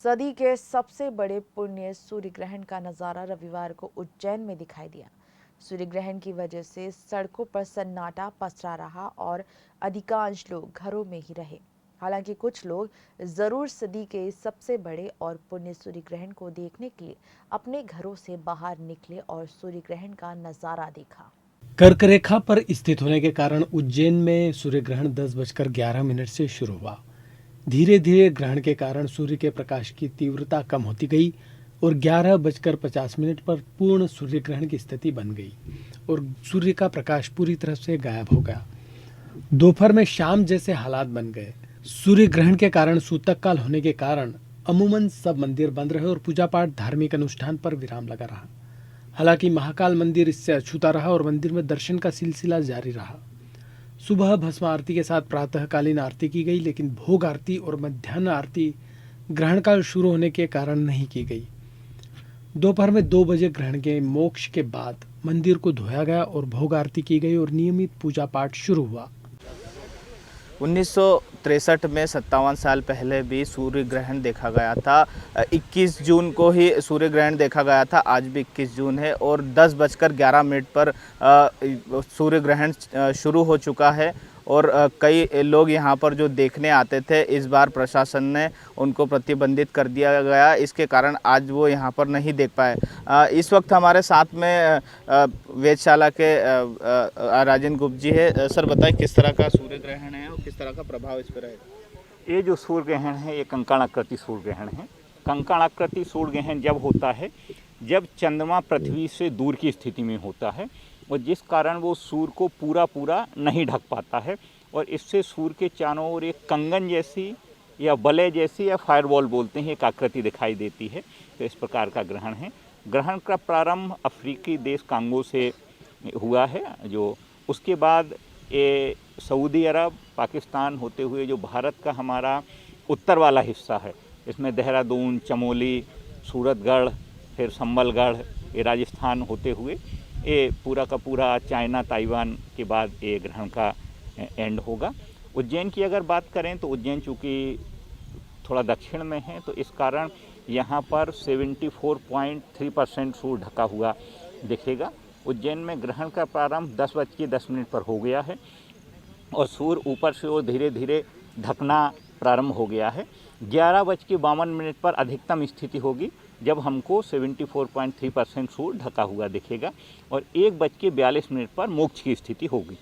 सदी के सबसे बड़े पुण्य सूर्य ग्रहण का नजारा रविवार को उज्जैन में दिखाई दिया। सूर्य ग्रहण की वजह से सड़कों पर सन्नाटा पसरा रहा और अधिकांश लोग घरों में ही रहे। हालांकि कुछ लोग जरूर सदी के इस सबसे बड़े और पुण्य सूर्य ग्रहण को देखने के लिए अपने घरों से बाहर निकले और सूर्य ग्रहण का नजारा देखा। कर्क रेखा पर स्थित होने के कारण उज्जैन में सूर्य ग्रहण 10:11 से शुरू हुआ। धीरे धीरे ग्रहण के कारण सूर्य के प्रकाश की तीव्रता कम होती गई और 11:50 पर पूर्ण सूर्य ग्रहण की स्थिति बन गई और सूर्य का प्रकाश पूरी तरह से गायब हो गया। दोपहर में शाम जैसे हालात बन गए। सूर्य ग्रहण के कारण सूतक काल होने के कारण अमूमन सब मंदिर बंद रहे और पूजा पाठ धार्मिक अनुष्ठान पर विराम लगा रहा। हालांकि महाकाल मंदिर इससे अछूता रहा और मंदिर में दर्शन का सिलसिला जारी रहा। सुबह भस्म आरती के साथ प्रातःकालीन आरती की गई, लेकिन भोग आरती और मध्याह्न आरती ग्रहण काल शुरू होने के कारण नहीं की गई। दोपहर में 2 बजे ग्रहण के मोक्ष के बाद मंदिर को धोया गया और भोग आरती की गई और नियमित पूजा पाठ शुरू हुआ। 1963 में 57 साल पहले भी सूर्य ग्रहण देखा गया था। 21 जून को ही सूर्य ग्रहण देखा गया था। आज भी 21 जून है और 10:11 पर सूर्य ग्रहण शुरू हो चुका है और कई लोग यहाँ पर जो देखने आते थे, इस बार प्रशासन ने उनको प्रतिबंधित कर दिया गया। इसके कारण आज वो यहाँ पर नहीं देख पाए। इस वक्त हमारे साथ में वेधशाला के राजन गुप्त जी है। सर बताएं किस तरह का सूर्य ग्रहण है और किस तरह का प्रभाव इस पर रहेगा। ये जो सूर्य ग्रहण है ये कंकणाकृति सूर्य ग्रहण है। कंकणाकृति सूर्य ग्रहण जब होता है जब चंद्रमा पृथ्वी से दूर की स्थिति में होता है और जिस कारण वो सूर्य को पूरा नहीं ढक पाता है और इससे सूर्य के चारों ओर एक कंगन जैसी या वलय जैसी या फायरवॉल बोलते हैं एक आकृति दिखाई देती है। तो इस प्रकार का ग्रहण है। ग्रहण का प्रारंभ अफ्रीकी देश कांगो से हुआ है, जो उसके बाद ये सऊदी अरब, पाकिस्तान होते हुए जो भारत का हमारा उत्तर वाला हिस्सा है, इसमें देहरादून, चमोली, सूरतगढ़, फिर संबलगढ़, ये राजस्थान होते हुए ये पूरा का पूरा चाइना, ताइवान के बाद ये ग्रहण का एंड होगा। उज्जैन की अगर बात करें तो उज्जैन चूँकि थोड़ा दक्षिण में है तो इस कारण यहाँ पर 74.3% सूर्य ढका हुआ दिखेगा। उज्जैन में ग्रहण का प्रारंभ 10:10 पर हो गया है और सूर्य ऊपर से वो धीरे धीरे ढकना प्रारंभ हो गया है। 11:52 पर अधिकतम स्थिति होगी जब हमको 74.3% सूर्य ढका हुआ दिखेगा और 1:42 पर मोक्ष की स्थिति होगी।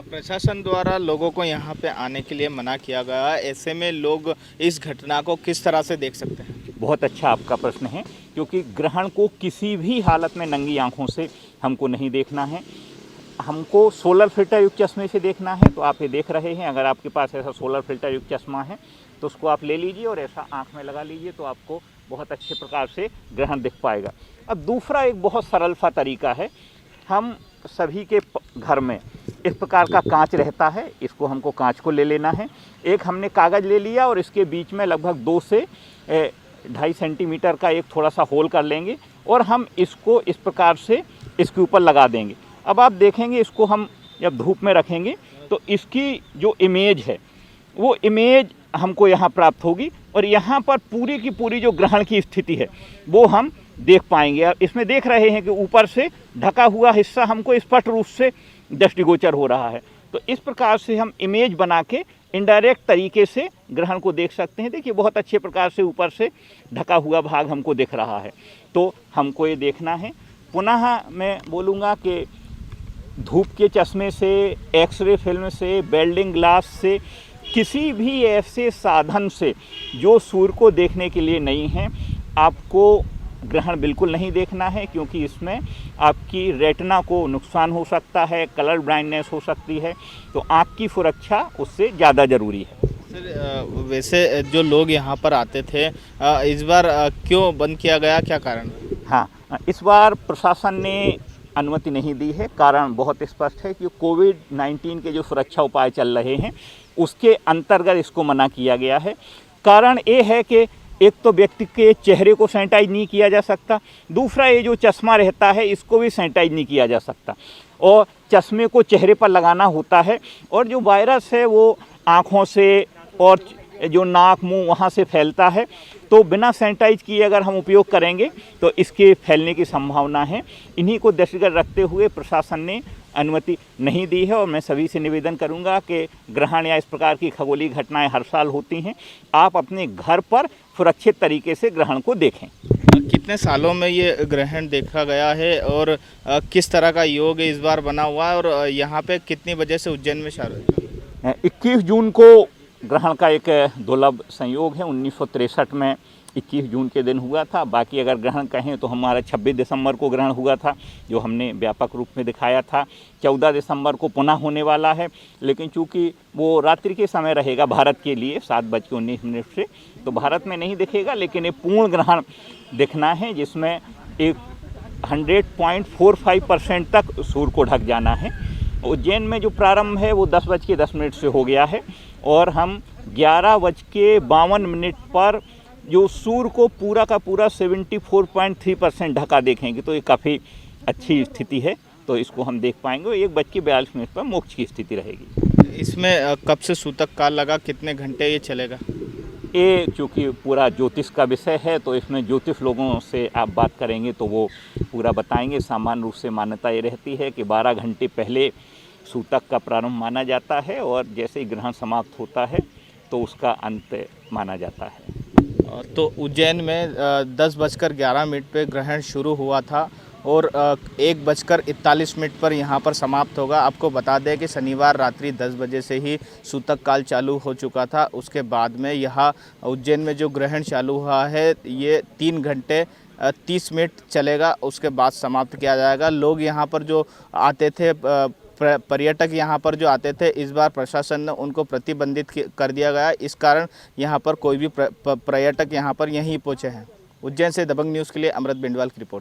प्रशासन द्वारा लोगों को यहाँ पे आने के लिए मना किया गया, ऐसे में लोग इस घटना को किस तरह से देख सकते हैं? बहुत अच्छा आपका प्रश्न है, क्योंकि ग्रहण को किसी भी हालत में नंगी आंखों से हमको नहीं देखना है। हमको सोलर फिल्टर युक्त चश्मे से देखना है। तो आप ये देख रहे हैं, अगर आपके पास ऐसा सोलर फिल्टर युक्त चश्मा है तो उसको आप ले लीजिए और ऐसा आँख में लगा लीजिए तो आपको बहुत अच्छे प्रकार से ग्रहण दिख पाएगा। अब दूसरा एक बहुत सरल सा तरीका है। हम सभी के घर में इस प्रकार का कांच रहता है, इसको हमको कांच को ले लेना है। एक हमने कागज़ ले लिया और इसके बीच में लगभग 2 से 2.5 सेंटीमीटर का एक थोड़ा सा होल कर लेंगे और हम इसको इस प्रकार से इसके ऊपर लगा देंगे। अब आप देखेंगे इसको हम जब धूप में रखेंगे तो इसकी जो इमेज है वो इमेज हमको यहाँ प्राप्त होगी और यहाँ पर पूरी की पूरी जो ग्रहण की स्थिति है वो हम देख पाएंगे। अब इसमें देख रहे हैं कि ऊपर से ढका हुआ हिस्सा हमको स्पष्ट रूप से दृष्टिगोचर हो रहा है। तो इस प्रकार से हम इमेज बना के इनडायरेक्ट तरीके से ग्रहण को देख सकते हैं। देखिए बहुत अच्छे प्रकार से ऊपर से ढका हुआ भाग हमको दिख रहा है, तो हमको ये देखना है। पुनः मैं बोलूँगा कि धूप के चश्मे से, एक्सरे फिल्म से, वेल्डिंग ग्लास से, किसी भी ऐसे साधन से जो सूर्य को देखने के लिए नहीं है, आपको ग्रहण बिल्कुल नहीं देखना है, क्योंकि इसमें आपकी रेटिना को नुकसान हो सकता है, कलर ब्लाइंडनेस हो सकती है। तो आँख की सुरक्षा उससे ज़्यादा ज़रूरी है। सर वैसे जो लोग यहाँ पर आते थे, इस बार क्यों बंद किया गया, क्या कारण? हाँ, इस बार प्रशासन ने अनुमति नहीं दी है। कारण बहुत स्पष्ट है कि कोविड-19 के जो सुरक्षा उपाय चल रहे हैं उसके अंतर्गत इसको मना किया गया है। कारण ये है कि एक तो व्यक्ति के चेहरे को सैनिटाइज नहीं किया जा सकता, दूसरा ये जो चश्मा रहता है इसको भी सैनिटाइज नहीं किया जा सकता और चश्मे को चेहरे पर लगाना होता है और जो वायरस है वो आँखों से और जो नाक मुंह वहाँ से फैलता है। तो बिना सैनिटाइज किए अगर हम उपयोग करेंगे तो इसके फैलने की संभावना है। इन्हीं को दृष्टिगत रखते हुए प्रशासन ने अनुमति नहीं दी है और मैं सभी से निवेदन करूंगा कि ग्रहण या इस प्रकार की खगोलीय घटनाएं हर साल होती हैं, आप अपने घर पर सुरक्षित तरीके से ग्रहण को देखें। कितने सालों में ये ग्रहण देखा गया है और किस तरह का योग इस बार बना हुआ है और यहाँ पे कितनी बजे से उज्जैन में चालू? 21 जून को ग्रहण का एक दुर्लभ संयोग है। 1963 में 21 जून के दिन हुआ था। बाकी अगर ग्रहण कहें तो हमारा 26 दिसंबर को ग्रहण हुआ था, जो हमने व्यापक रूप में दिखाया था। 14 दिसंबर को पुनः होने वाला है, लेकिन चूंकि वो रात्रि के समय रहेगा भारत के लिए 7:19 से, तो भारत में नहीं दिखेगा, लेकिन एक पूर्ण ग्रहण दिखना है जिसमें एक 100.45% तक सूर्य को ढक जाना है। उज्जैन में जो प्रारंभ है वो 10:10 से हो गया है और हम 11:52 पर जो सूर्य को पूरा का पूरा 74.3% ढका देखेंगे, तो ये काफ़ी अच्छी स्थिति है, तो इसको हम देख पाएंगे। 1:42 पर मोक्ष की स्थिति रहेगी। इसमें कब से सूतक काल लगा, कितने घंटे ये चलेगा? ये चूँकि पूरा ज्योतिष का विषय है, तो इसमें ज्योतिष लोगों से आप बात करेंगे तो वो पूरा बताएंगे। सामान्य रूप से मान्यता ये रहती है कि 12 घंटे पहले सूतक का प्रारंभ माना जाता है और जैसे ही ग्रहण समाप्त होता है तो उसका अंत माना जाता है। तो उज्जैन में 10:11 पे ग्रहण शुरू हुआ था और 1:41 पर यहाँ पर समाप्त होगा। आपको बता दें कि शनिवार रात्रि 10 बजे से ही सूतक काल चालू हो चुका था। उसके बाद में यहाँ उज्जैन में जो ग्रहण चालू हुआ है ये 3 घंटे 30 मिनट चलेगा, उसके बाद समाप्त किया जाएगा। लोग यहाँ पर जो आते थे, पर्यटक यहाँ पर जो आते थे, इस बार प्रशासन ने उनको प्रतिबंधित कर दिया गया। इस कारण यहाँ पर कोई भी पर्यटक यहाँ पर यहीं पहुँचे हैं। उज्जैन से दबंग न्यूज़ के लिए अमृत बेंडवाल की रिपोर्ट।